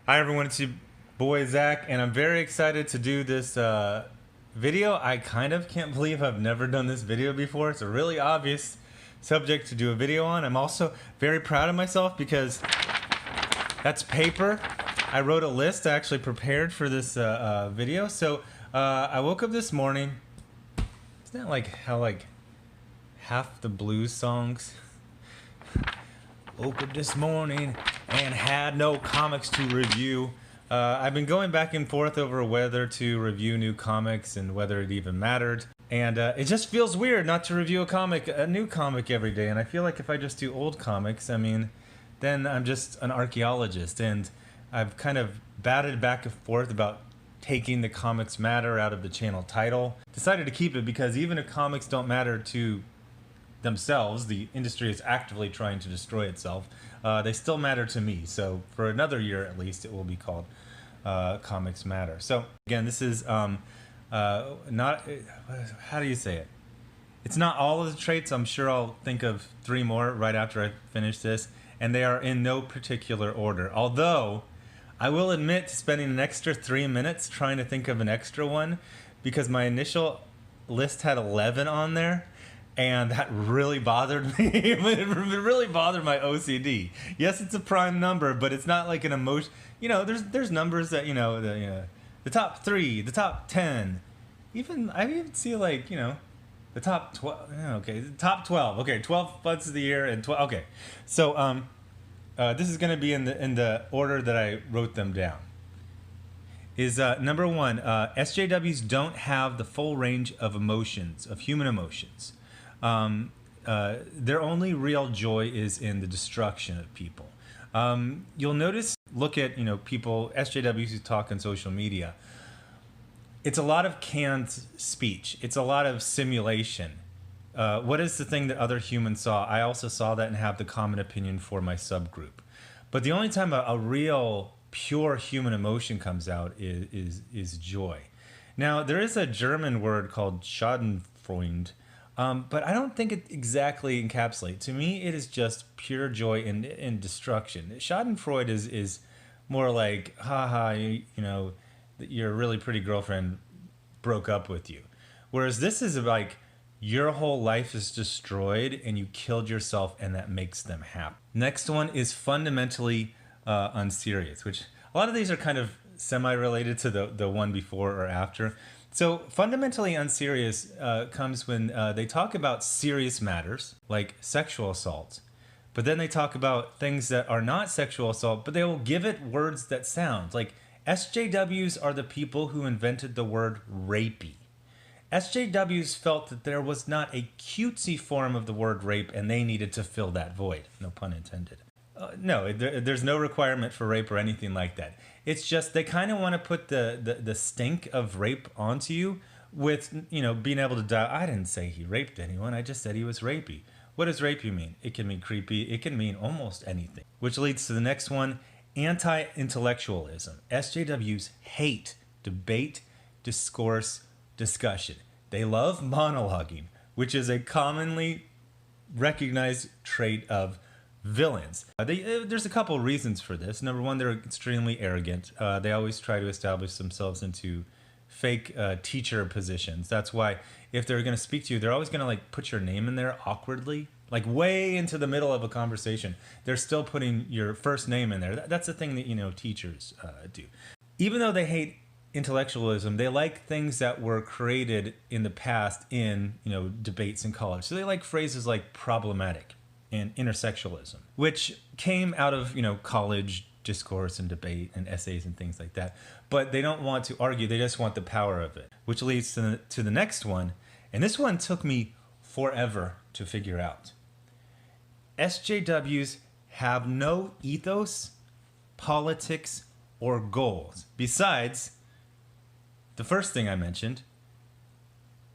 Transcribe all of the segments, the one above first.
Hi everyone, it's your boy Zach, and I'm very excited to do this video. I kind of can't believe I've never done this video before. It's a really obvious subject to do a video on. I'm also very proud of myself because that's paper. I wrote a list. I actually prepared for this video. So I woke up this morning. Isn't that like how half the blues songs? Woke up this morning and had no comics to review. I've been going back and forth over whether to review new comics and whether it even mattered. And it just feels weird not to review a new comic every day. And I feel like if I just do old comics, I mean, then I'm just an archaeologist. And I've kind of batted back and forth about taking the comics matter out of the channel title. Decided to keep it because even if comics don't matter to themselves, the industry is actively trying to destroy itself, they still matter to me. So for another year at least, it will be called Comics Matter. So again, this is not, how do you say it? It's not all of the traits. I'm sure I'll think of 3 more right after I finish this, and they are in no particular order. Although I will admit to spending an extra 3 minutes trying to think of an extra one, because my initial list had 11 on there. And that really bothered me. It really bothered my OCD. Yes, it's a prime number, but it's not like an emotion. You know, there's numbers that, the top 3, the top 10. I even see like, the top 12. Okay, the top 12. Okay, 12 months of the year and 12. Okay, so this is going to be in the order that I wrote them down. Is number 1, SJWs don't have the full range of emotions, of human emotions. Their only real joy is in the destruction of people. You'll notice, look at, people, SJWs who talk on social media. It's a lot of canned speech. It's a lot of simulation. What is the thing that other humans saw? I also saw that and have the common opinion for my subgroup. But the only time a real pure human emotion comes out is joy. Now, there is a German word called Schadenfreude, but I don't think it exactly encapsulates. To me, it is just pure joy in destruction. Schadenfreude is more like, haha, your really pretty girlfriend broke up with you. Whereas this is like, your whole life is destroyed and you killed yourself and that makes them happy. Next one is fundamentally unserious, which a lot of these are kind of semi-related to the one before or after. So fundamentally unserious comes when they talk about serious matters like sexual assault, but then they talk about things that are not sexual assault, but they will give it words that sound like SJWs are the people who invented the word rapey. SJWs felt that there was not a cutesy form of the word rape and they needed to fill that void. No pun intended. No, there's no requirement for rape or anything like that. It's just they kind of want to put the stink of rape onto you with, being able to die. I didn't say he raped anyone. I just said he was rapey. What does rapey mean? It can mean creepy. It can mean almost anything. Which leads to the next one, anti-intellectualism. SJWs hate debate, discourse, discussion. They love monologuing, which is a commonly recognized trait of villains. There's a couple reasons for this. Number 1, they're extremely arrogant. They always try to establish themselves into fake teacher positions. That's why if they're going to speak to you, they're always going to like put your name in there awkwardly, like way into the middle of a conversation. They're still putting your first name in there. That's the thing that teachers do. Even though they hate intellectualism, they like things that were created in the past in debates in college. So they like phrases like problematic and intersectionalism, which came out of college discourse and debate and essays and things like that. But they don't want to argue, they just want the power of it, which leads to the next one. And this one took me forever to figure out. SJWs have no ethos, politics, or goals besides the first thing I mentioned,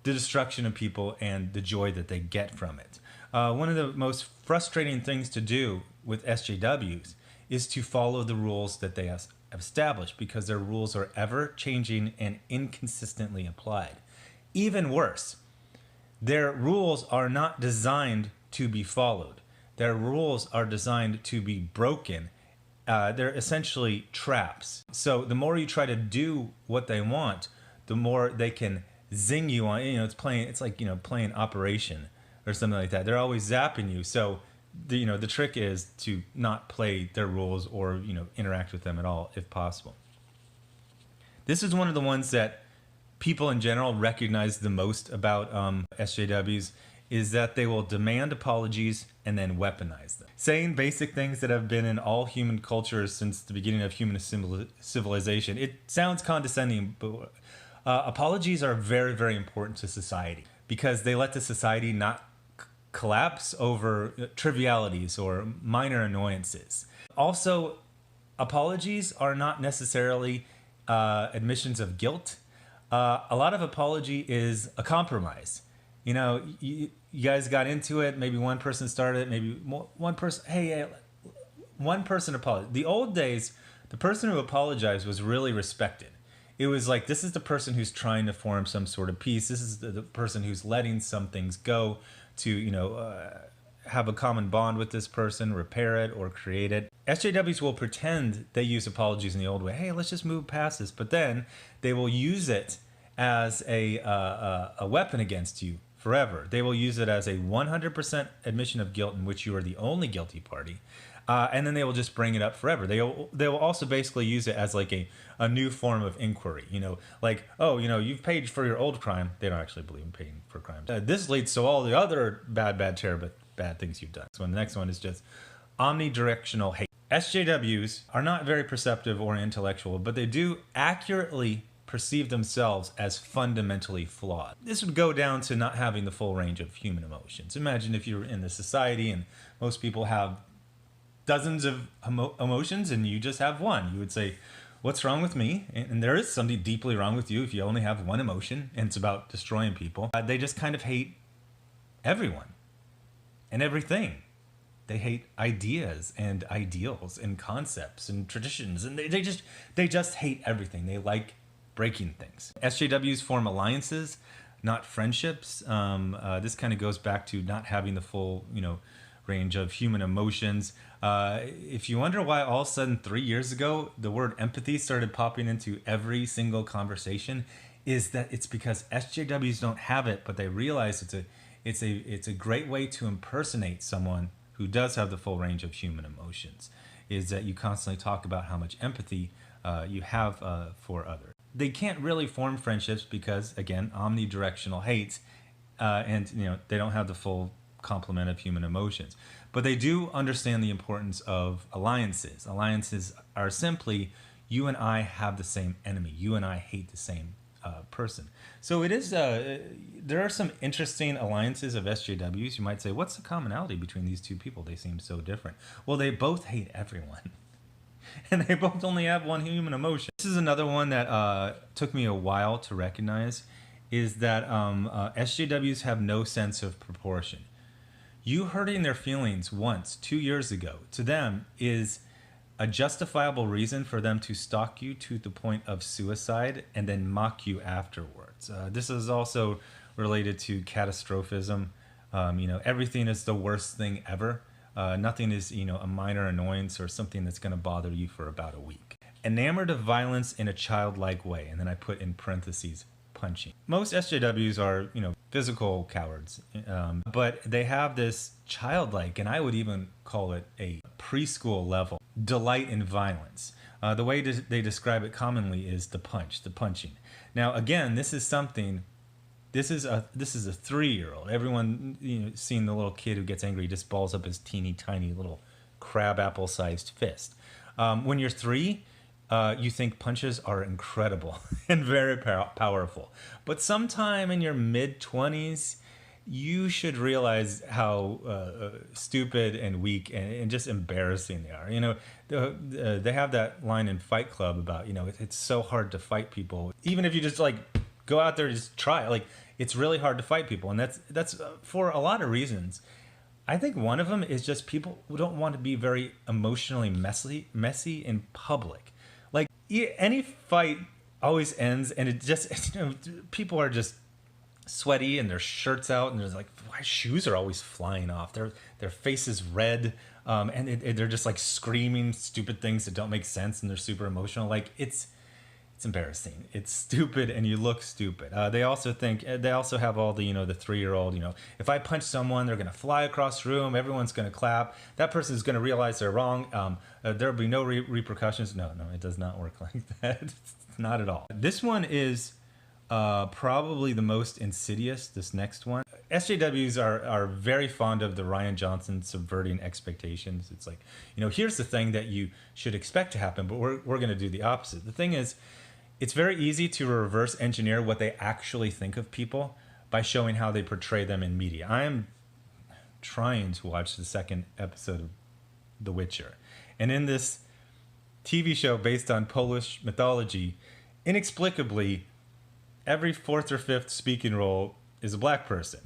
the destruction of people and the joy that they get from it. One of the most frustrating things to do with SJWs is to follow the rules that they have established, because their rules are ever changing and inconsistently applied. Even worse, their rules are not designed to be followed. Their rules are designed to be broken they're essentially traps. So the more you try to do what they want, the more they can zing you on. It's like playing Operation or something like that. They're always zapping you. So the trick is to not play their rules or interact with them at all if possible. This is one of the ones that people in general recognize the most about SJWs, is that they will demand apologies and then weaponize them. Saying basic things that have been in all human cultures since the beginning of human civilization. It sounds condescending, but apologies are very, very important to society because they let the society not collapse over trivialities or minor annoyances. Also, apologies are not necessarily admissions of guilt. A lot of apology is a compromise. You guys got into it. Maybe one person started it. Maybe one person. Hey, one person apologized. The old days, the person who apologized was really respected. It was like, this is the person who's trying to form some sort of peace. This is the person who's letting some things go to, have a common bond with this person, repair it or create it. SJWs will pretend they use apologies in the old way. Hey, let's just move past this. But then they will use it as a weapon against you forever. They will use it as a 100% admission of guilt in which you are the only guilty party. And then they will just bring it up forever. They will also basically use it as like a new form of inquiry. Like, oh, you've paid for your old crime. They don't actually believe in paying for crimes. This leads to all the other terrible bad things you've done. So the next one is just omni-directional hate. SJWs are not very perceptive or intellectual, but they do accurately perceive themselves as fundamentally flawed. This would go down to not having the full range of human emotions. Imagine if you were in the society and most people have dozens of emotions and you just have one. You would say, what's wrong with me? And there is something deeply wrong with you if you only have one emotion and it's about destroying people. They just kind of hate everyone and everything. They hate ideas and ideals and concepts and traditions, and they just hate everything. They like breaking things. SJWs form alliances, not friendships. This kind of goes back to not having the full, range of human emotions. If you wonder why all of a sudden 3 years ago the word empathy started popping into every single conversation, is that it's because SJWs don't have it, but they realize it's a great way to impersonate someone who does have the full range of human emotions. Is that you constantly talk about how much empathy you have for others. They can't really form friendships because, again, omnidirectional hate, and they don't have the full complement of human emotions. But they do understand the importance of alliances. Alliances are simply, you and I have the same enemy. You and I hate the same person. So it is. There are some interesting alliances of SJWs. You might say, what's the commonality between these two people? They seem so different. Well, they both hate everyone. And they both only have one human emotion. This is another one that took me a while to recognize, is that SJWs have no sense of proportion. You hurting their feelings once, 2 years ago, to them is a justifiable reason for them to stalk you to the point of suicide and then mock you afterwards. This is also related to catastrophism. Everything is the worst thing ever. Nothing is, a minor annoyance or something that's going to bother you for about a week. Enamored of violence in a childlike way, and then I put in parentheses, punching. Most SJWs are, physical cowards, but they have this childlike, and I would even call it a preschool level, delight in violence. The way they describe it commonly is the punching. Now, again, this is something. This is a 3-year-old. Everyone, seeing the little kid who gets angry, just balls up his teeny tiny little crab apple sized fist. When you're 3, you think punches are incredible and very powerful. But sometime in your mid-20s, you should realize how stupid and weak and just embarrassing they are. They have that line in Fight Club about, it's so hard to fight people. Even if you just go out there and just try, it's really hard to fight people. And that's for a lot of reasons. I think one of them is just people who don't want to be very emotionally messy in public. Any fight always ends, and it just, people are just sweaty and their shirts out, and there's my shoes are always flying off. Their face is red. and they're just like screaming stupid things that don't make sense, and they're super emotional. Like it's embarrassing. It's stupid, and you look stupid. They also have all the the 3-year-old. If I punch someone, they're gonna fly across the room. Everyone's gonna clap. That person's gonna realize they're wrong. There'll be no repercussions. No, it does not work like that. Not at all. This one is probably the most insidious. This next one. SJWs are very fond of the Ryan Johnson subverting expectations. It's like, here's the thing that you should expect to happen, but we're going to do the opposite. The thing is, it's very easy to reverse engineer what they actually think of people by showing how they portray them in media. I am trying to watch the second episode of The Witcher. And in this TV show based on Polish mythology, inexplicably, every 4th or 5th speaking role is a black person.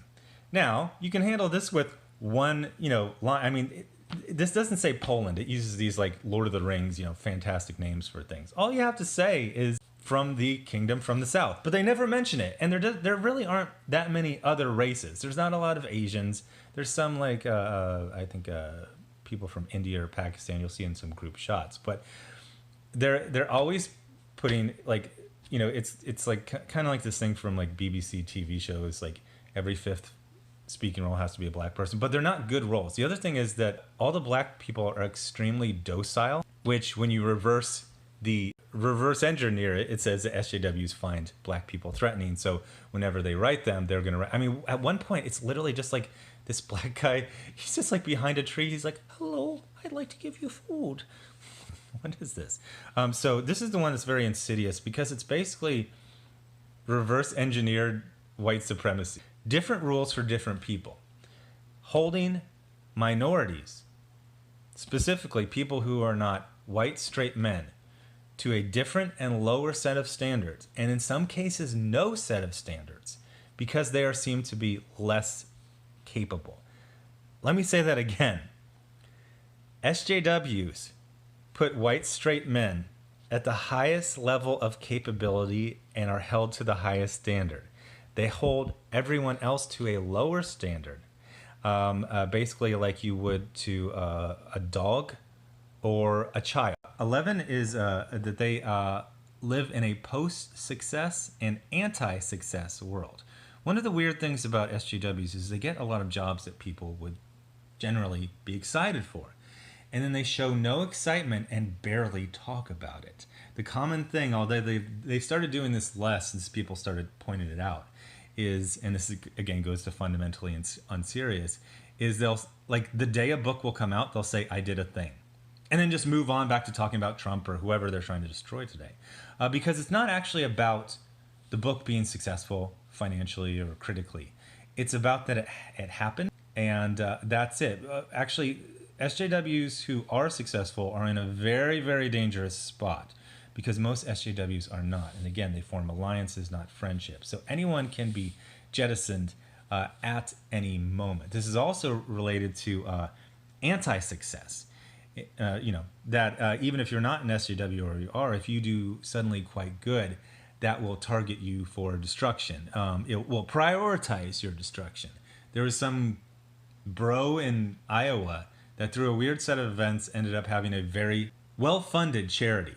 Now, you can handle this with one, line. I mean, this doesn't say Poland. It uses these like Lord of the Rings, fantastic names for things. All you have to say is from the kingdom from the south, but they never mention it. And there really aren't that many other races. There's not a lot of Asians. There's some like I think people from India or Pakistan. You'll see in some group shots, but they're always putting like it's like kind of like this thing from like BBC TV shows, like every 5th speaking role has to be a black person, but they're not good roles. The other thing is that all the black people are extremely docile, which when you reverse engineer it, it says that SJWs find black people threatening. So whenever they write them, they're going to, I mean, at one point, it's literally just like this black guy, he's just like behind a tree. He's like, hello, I'd like to give you food. What is this? So this is the one that's very insidious because it's basically reverse engineered white supremacy. Different rules for different people. Holding minorities, specifically people who are not white straight men, to a different and lower set of standards, and in some cases no set of standards, because they are seen to be less capable. Let me say that again. SJWs put white straight men at the highest level of capability and are held to the highest standard. They hold everyone else to a lower standard, basically like you would to a dog or a child. 11 is that they live in a post-success and anti-success world. One of the weird things about SJWs is they get a lot of jobs that people would generally be excited for. And then they show no excitement and barely talk about it. The common thing, although they started doing this less since people started pointing it out, is, and this is, again goes to fundamentally Unserious, is they'll, like the day a book will come out, they'll say, I did a thing. And then just move on back to talking about Trump or whoever they're trying to destroy today. Because it's not actually about the book being successful financially or critically. It's about that it happened, and that's it. Actually, SJWs who are successful are in a very, very dangerous spot because most SJWs are not. And again, they form alliances, not friendships. So anyone can be jettisoned at any moment. This is also related to anti-success. That even if you're not an SJW or you are, if you do suddenly quite good, that will target you for destruction. It will prioritize your destruction. There was some bro in Iowa that through a weird set of events ended up having a very well-funded charity,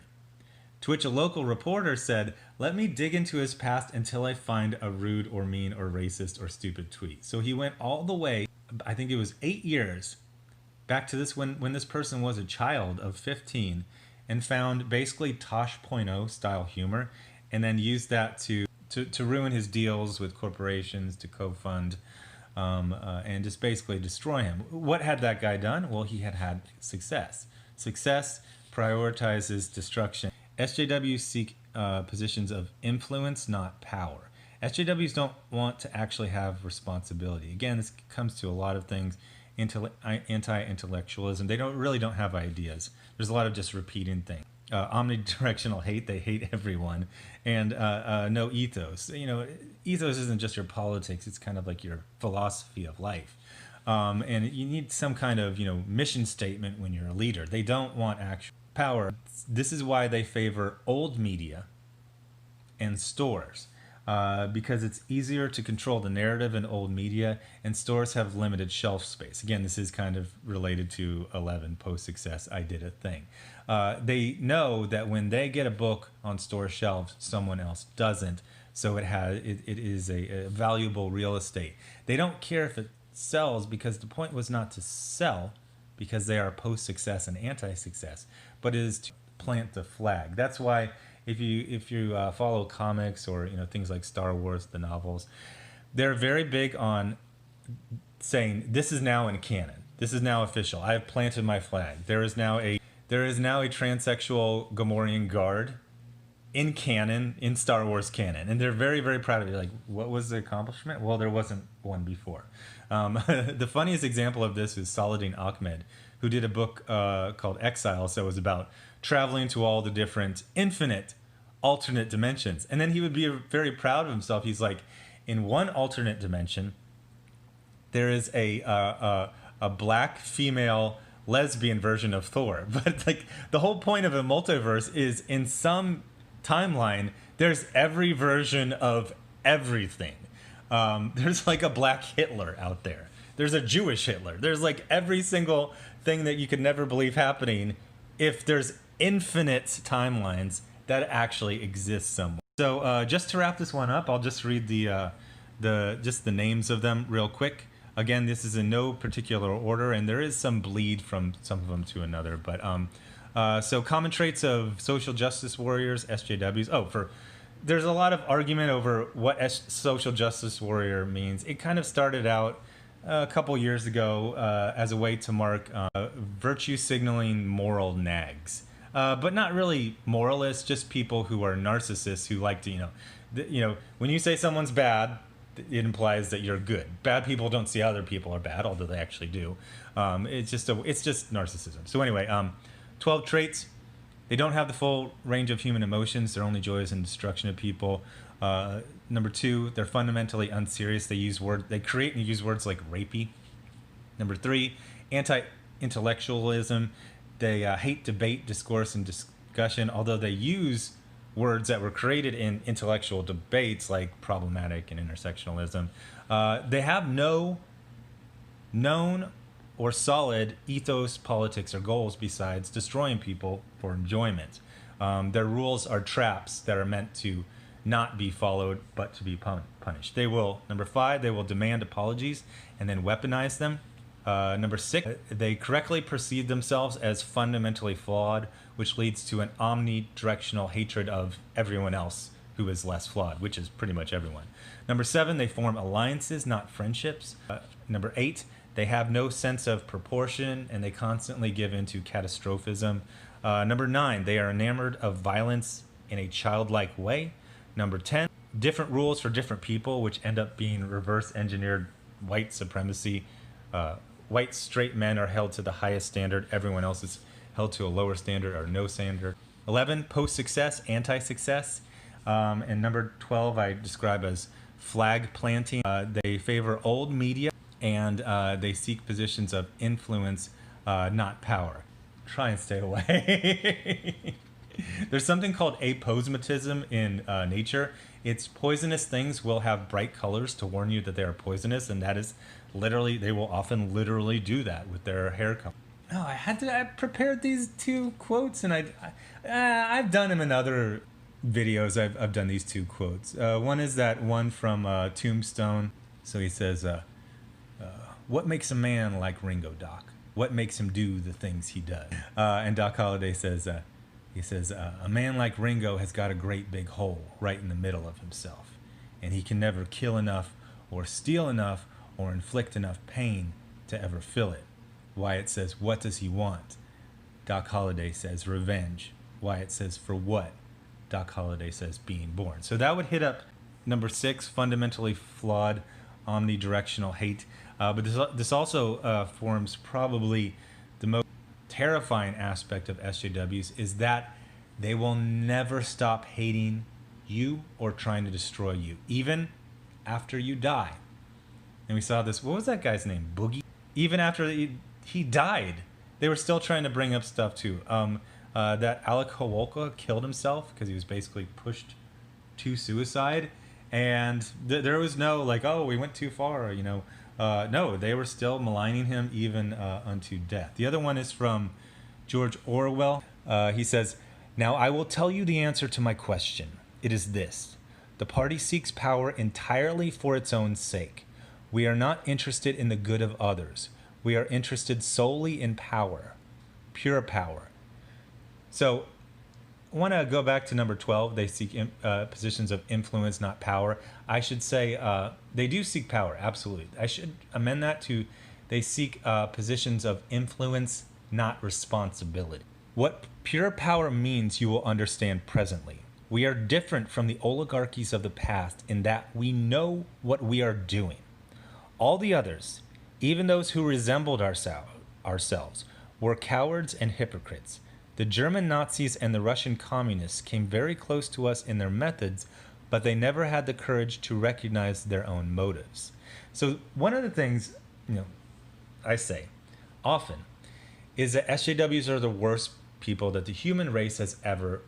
to which a local reporter said, let me dig into his past until I find a rude or mean or racist or stupid tweet. So he went all the way, I think it was 8 years, back to this when this person was a child of 15, and found basically Tosh.0 style humor, and then used that to ruin his deals with corporations, to co-fund, and just basically destroy him. What had that guy done? Well, he had success. Success prioritizes destruction. SJWs seek positions of influence, not power. SJWs don't want to actually have responsibility. Again, this comes to a lot of things. Anti-intellectualism. They really don't have ideas. There's a lot of just repeating things. Omni-directional hate. They hate everyone. And no ethos. Ethos isn't just your politics. It's kind of like your philosophy of life. And you need some kind of mission statement when you're a leader. They don't want actual power. This is why they favor old media and stores. because it's easier to control the narrative in old media, and stores have limited shelf space. Again, this is kind of related to 11 post-success. I did a thing. They know that when they get a book on store shelves, someone else doesn't. So it is a valuable real estate. They don't care if it sells because the point was not to sell, because they are post-success and anti-success, but it is to plant the flag. That's why if you follow comics or things like Star Wars, the novels, they're very big on saying this is now in canon. This is now official. I have planted my flag. There is now a transsexual Gamorrean guard in canon, in Star Wars canon, and they're very, very proud of it. Like, what was the accomplishment? Well, there wasn't one before. The funniest example of this is Saladin Ahmed, who did a book called Exile. So it was about traveling to all the different infinite alternate dimensions, and then he would be very proud of himself. He's like, in one alternate dimension, there is a black female lesbian version of Thor, but like the whole point of a multiverse is in some timeline there's every version of everything. There's like a black Hitler out there, there's a Jewish Hitler, there's like every single thing that you could never believe happening. If there's infinite timelines, that actually exist somewhere. So just to wrap this one up, I'll just read the names of them real quick. Again, this is in no particular order, and there is some bleed from some of them to another. But so common traits of social justice warriors, SJWs. There's a lot of argument over what social justice warrior means. It kind of started out a couple years ago as a way to mark virtue signaling moral nags, but not really moralists, just people who are narcissists who like to, when you say someone's bad, it implies that you're good. Bad people don't see other people are bad, although they actually do. It's just narcissism. So anyway, 12 traits. They don't have the full range of human emotions. They're only joys and destruction of people. Number 2, they're fundamentally unserious. They create and use words like rapey. Number 3, anti-intellectualism. They hate debate, discourse, and discussion, although they use words that were created in intellectual debates like problematic and intersectionalism. They have no known or solid ethos, politics, or goals besides destroying people for enjoyment. Their rules are traps that are meant to not be followed but to be punished. Number 5, they will demand apologies and then weaponize them. Number 6, they correctly perceive themselves as fundamentally flawed, which leads to an omni-directional hatred of everyone else who is less flawed, which is pretty much everyone. Number 7, they form alliances, not friendships. Number 8, they have no sense of proportion, and they constantly give in to catastrophism. Number 9, they are enamored of violence in a childlike way. Number 10, different rules for different people, which end up being reverse-engineered white supremacy. White straight men are held to the highest standard. Everyone else is held to a lower standard or no standard. 11, post-success, anti-success. And number 12, I describe as flag planting. They favor old media, and they seek positions of influence, not power. Try and stay away. There's something called aposematism in nature. It's poisonous things will have bright colors to warn you that they are poisonous, and that is literally, they will often literally do that with their hair color. No, I prepared these 2 quotes, and I've done them in other videos. I've done these 2 quotes. One is that one from Tombstone. So he says, what makes a man like Ringo, Doc? What makes him do the things he does? And Doc Holliday says, a man like Ringo has got a great big hole right in the middle of himself, and he can never kill enough or steal enough or inflict enough pain to ever fill it. Wyatt says, what does he want? Doc Holliday says, revenge. Wyatt says, for what? Doc Holliday says, being born. So that would hit up number 6, fundamentally flawed, omnidirectional hate. But this also forms probably the most terrifying aspect of SJWs, is that they will never stop hating you or trying to destroy you, even after you die. And we saw this, what was that guy's name? Boogie? Even after he died, they were still trying to bring up stuff too. That Alec Hawolka killed himself because he was basically pushed to suicide. And there was no like, oh, we went too far, no, they were still maligning him even unto death. The other one is from George Orwell. He says, "Now I will tell you the answer to my question. It is this: the party seeks power entirely for its own sake. We are not interested in the good of others. We are interested solely in power, pure power." So I want to go back to number 12. They seek positions of influence, not power. I should say they do seek power, absolutely. I should amend that to they seek positions of influence, not responsibility. What pure power means you will understand presently. We are different from the oligarchies of the past in that we know what we are doing. All the others, even those who resembled ourselves, were cowards and hypocrites. The German Nazis and the Russian communists came very close to us in their methods, but they never had the courage to recognize their own motives. So one of the things, I say often is that SJWs are the worst people that the human race has ever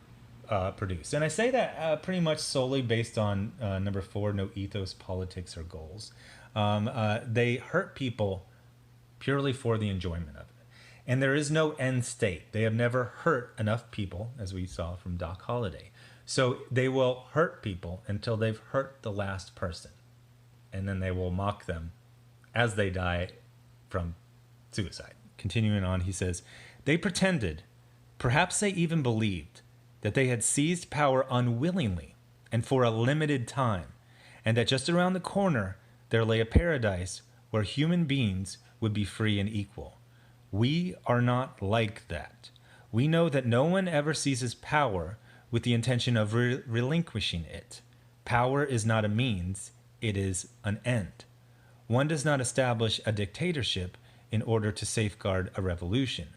produced. And I say that pretty much solely based on number 4, no ethos, politics, or goals. They hurt people purely for the enjoyment of it. And there is no end state. They have never hurt enough people, as we saw from Doc Holliday. So they will hurt people until they've hurt the last person. And then they will mock them as they die from suicide. Continuing on, he says, they pretended, perhaps they even believed, that they had seized power unwillingly and for a limited time, and that just around the corner there lay a paradise where human beings would be free and equal. We are not like that. We know that no one ever seizes power with the intention of relinquishing it. Power is not a means, it is an end. One does not establish a dictatorship in order to safeguard a revolution.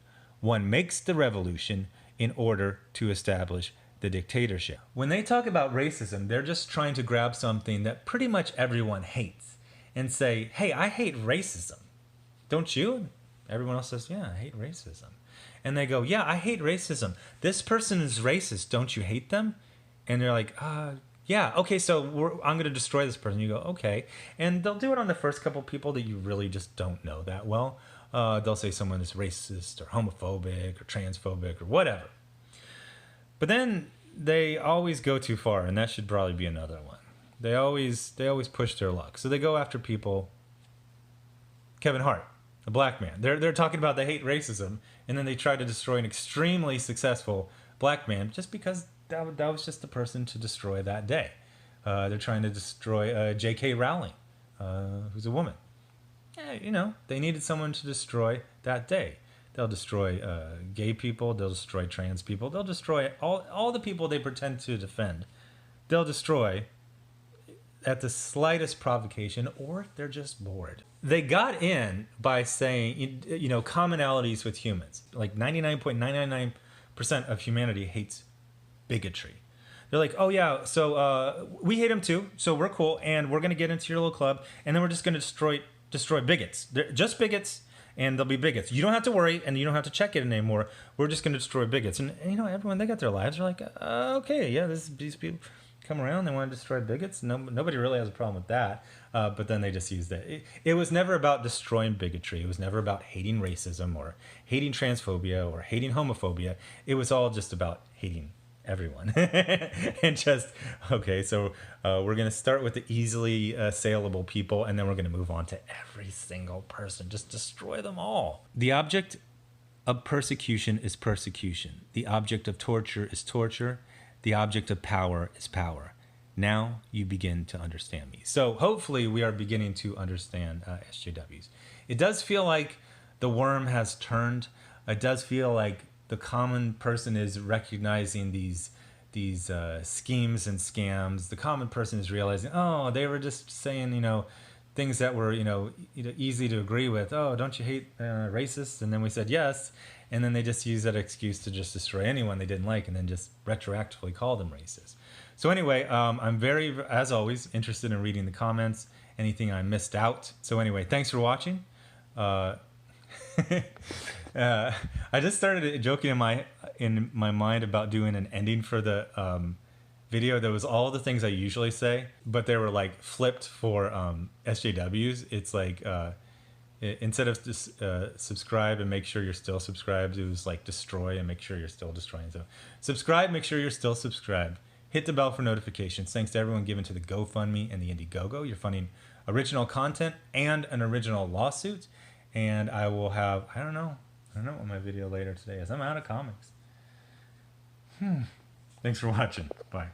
One makes the revolution in order to establish the dictatorship. When they talk about racism, they're just trying to grab something that pretty much everyone hates and say, hey, I hate racism. Don't you? Everyone else says, yeah, I hate racism. And they go, yeah, I hate racism. This person is racist. Don't you hate them? And they're like, yeah, okay, so I'm going to destroy this person. You go, okay. And they'll do it on the first couple people that you really just don't know that well. They'll say someone is racist or homophobic or transphobic or whatever. But then they always go too far, and that should probably be another one. They always push their luck. So they go after people. Kevin Hart, a black man. They're talking about they hate racism, and then they try to destroy an extremely successful black man just because that was just the person to destroy that day. They're trying to destroy J.K. Rowling, who's a woman. Yeah, they needed someone to destroy that day. They'll destroy gay people. They'll destroy trans people. They'll destroy all the people they pretend to defend. They'll destroy at the slightest provocation, or they're just bored. They got in by saying, commonalities with humans. Like 99.999% of humanity hates bigotry. They're like, oh yeah, so we hate them too, so we're cool, and we're going to get into your little club, and then we're just going to destroy bigots. They're just bigots, and they'll be bigots. You don't have to worry, and you don't have to check it anymore. We're just going to destroy bigots. And everyone, they got their lives. They're like, okay, yeah, these people come around, they want to destroy bigots. Nobody really has a problem with that. But then they just use that. It was never about destroying bigotry. It was never about hating racism or hating transphobia or hating homophobia. It was all just about hating everyone. And just, okay, so we're going to start with the easily saleable people, and then we're going to move on to every single person. Just destroy them all. The object of persecution is persecution. The object of torture is torture. The object of power is power. Now you begin to understand me. So hopefully we are beginning to understand SJWs. It does feel like the worm has turned. It does feel like the common person is recognizing these schemes and scams. The common person is realizing, oh, they were just saying, things that were, easy to agree with. Oh, don't you hate racists? And then we said yes. And then they just use that excuse to just destroy anyone they didn't like and then just retroactively call them racist. So anyway, I'm very, as always, interested in reading the comments, anything I missed out. So anyway, thanks for watching. I just started joking in my mind about doing an ending for the video that was all the things I usually say, but they were like flipped for SJWs. It's like instead of subscribe and make sure you're still subscribed, it was like destroy and make sure you're still destroying. So subscribe, make sure you're still subscribed. Hit the bell for notifications. Thanks to everyone given to the GoFundMe and the Indiegogo. You're funding original content and an original lawsuit. And I will have, I don't know what my video later today is. I'm out of comics. Thanks for watching. Bye.